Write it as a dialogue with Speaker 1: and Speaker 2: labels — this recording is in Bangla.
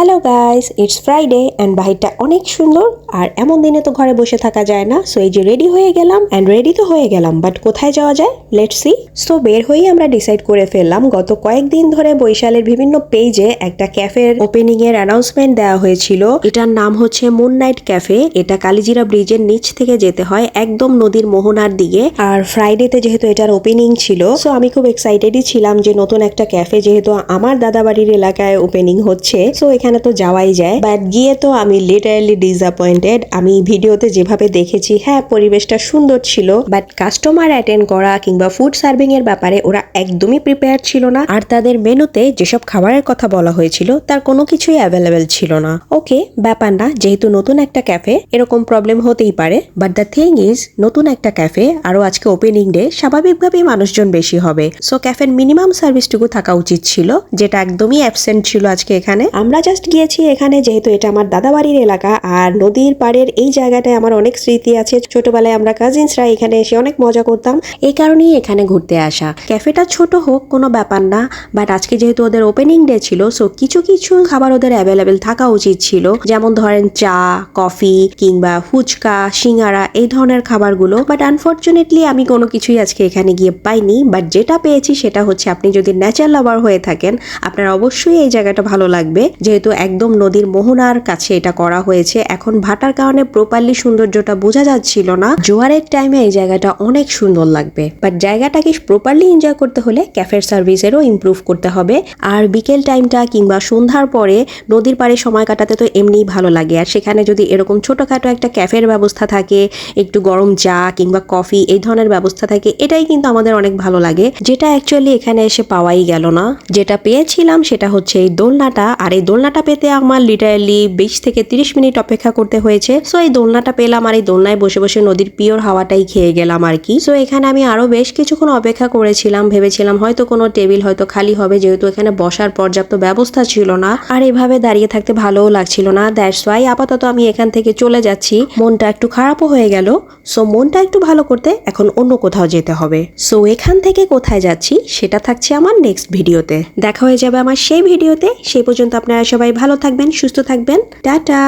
Speaker 1: Hello guys, it's Friday and বাহিরটা অনেক সুন্দর। আর এমন দিনে তো ঘরে বসে থাকা যায় না। সো এই যে রেডি হয়ে গেলাম, অ্যান্ড রেডি তো হয়ে গেলাম, বাট কোথায় যাওয়া যায় লেটস সি। সো বের হয়েই আমরা ডিসাইড করে ফেললাম, গত কয়েকদিন ধরে বৈশালের বিভিন্ন পেজে একটা ক্যাফের ওপেনিং এর অ্যানাউন্সমেন্ট দেওয়া হয়েছিল। এটার নাম হচ্ছে মুন নাইট ক্যাফে। এটা কালিজিরা ব্রিজের নিচ থেকে যেতে হয় একদম নদীর মোহনার দিকে। আর ফ্রাইডেতে যেহেতু এটার ওপেনিং ছিল, সো আমি খুব এক্সাইটেডই ছিলাম যে নতুন একটা ক্যাফে যেহেতু আমার দাদাবাড়ির এলাকায় ওপেনিং হচ্ছে, সো এখানে তো যাওয়াই যায়। বাট গিয়ে তো আমি লিটারালি ডিসঅ্যাপয়েন্টেড। আমি ভিডিওতে যেভাবে দেখেছি, হ্যাঁ পরিবেশটা সুন্দর ছিল, বাট কাস্টমার অ্যাটেন্ড করা কিংবা ফুড সার্ভিং এর ব্যাপারে ওরা একদমই প্রিপেয়ার ছিল না। আর তাদের মেনুতে যেসব খাবারের কথা বলা হয়েছিল তার কোনো কিছুই অ্যাভেলেবেল ছিল না। ওকে, ব্যাপার না, যেহেতু নতুন একটা ক্যাফে এরকম প্রবলেম হতেই পারে। বাট দ্য থিং ইজ, নতুন একটা ক্যাফে, আরো আজকে ওপেনিং ডে, স্বাভাবিকভাবেই মানুষজন বেশি হবে। সো ক্যাফের মিনিমাম সার্ভিসটুকু থাকা উচিত ছিল, যেটা একদমই অ্যাবসেন্ট ছিল আজকে এখানে। আমরা জাস্ট গিয়েছি এখানে যেহেতু এটা আমার দাদাবাড়ির এলাকা, আর নদীর পাড়ের এই জায়গাটায় আমার অনেক স্মৃতি আছে। ছোটবেলায় আমরা কাজিনসরা এখানে এসে অনেক মজা করতাম, এই কারণেই এখানে ঘুরতে আসা। ক্যাফেটা ছোট হোক কোনো ব্যাপার না, বাট আজকে যেহেতু ওদের ওপেনিং ডে ছিল, সো কিছু কিছু খাবার ওদের অ্যাভেলেবেল থাকা উচিত ছিল। যেমন ধরেন চা, কফি কিংবা ফুচকা, সিঙ্গারা, এই ধরনের খাবারগুলো। বাট আনফর্চুনেটলি আমি কোনো কিছুই আজকে এখানে গিয়ে পাইনি। বাট যেটা পেয়েছি সেটা হচ্ছে, আপনি যদি নেচার লাভার হয়ে থাকেন আপনার অবশ্যই এই জায়গাটা ভালো লাগবে, যেহেতু একদম নদীর মোহনার কাছে এটা করা হয়েছে। এখন ভাটার কারণে প্রপারলি সৌন্দর্যটা বোঝা যাচ্ছিল না। জোয়ারের টাইমে এই জায়গাটা অনেক সুন্দর লাগবে, বাট জায়গাটাকে প্রপারলি এনজয় করতে হলে ক্যাফের সার্ভিসেরও ইমপ্রুভ করতে হবে। আর বিকেল টাইমটা কিংবা সন্ধ্যার পরে নদীর পাড়ে সময় কাটাতে তো এমনিই ভালো লাগে, আর সেখানে যদি এরকম ছোটখাটো একটা ক্যাফের ব্যবস্থা থাকে, একটু গরম চা কিংবা কফি এই ধরনের ব্যবস্থা থাকে, এটাই কিন্তু আমাদের অনেক ভালো লাগে, যেটা অ্যাকচুয়ালি এখানে এসে পাওয়াই গেল না। যেটা পেয়েছিলাম সেটা হচ্ছে এই দোলনাটা, আর এই দোলনাটা পেতে আমার লিটারালি 20 থেকে 30 মিনিট অপেক্ষা করতে হয়েছে। সো এই দোলনাটা পেলাম, আর এই দোলনায় বসে বসে নদীর পিওর হাওয়াটাই খেয়ে গেলাম আর কি। সো এখানে আমি আরো বেশ কিছুক্ষণ অপেক্ষা করেছিলাম, ভেবেছিলাম হয়তো কোনো টেবিল হয়তো খালি হবে, যেহেতু এখানে বসার পর্যাপ্ত ব্যবস্থা ছিল না, আর এভাবে দাঁড়িয়ে থাকতে ভালোও লাগছিল না। দ্যাটস ওয়াই আপাতত আমি এখান থেকে চলে যাচ্ছি। মনটা একটু খারাপও হয়ে গেল, সো মনটা একটু ভালো করতে এখন অন্য কোথাও যেতে হবে। সো এখান থেকে কোথায় যাচ্ছি সেটা থাকছে আমার নেক্সট ভিডিওতে। দেখা হয়ে যাবে আমার সেই ভিডিওতে। সেই পর্যন্ত আপনারা সবাই ভালো থাকবেন, সুস্থ থাকবেন। টাটা।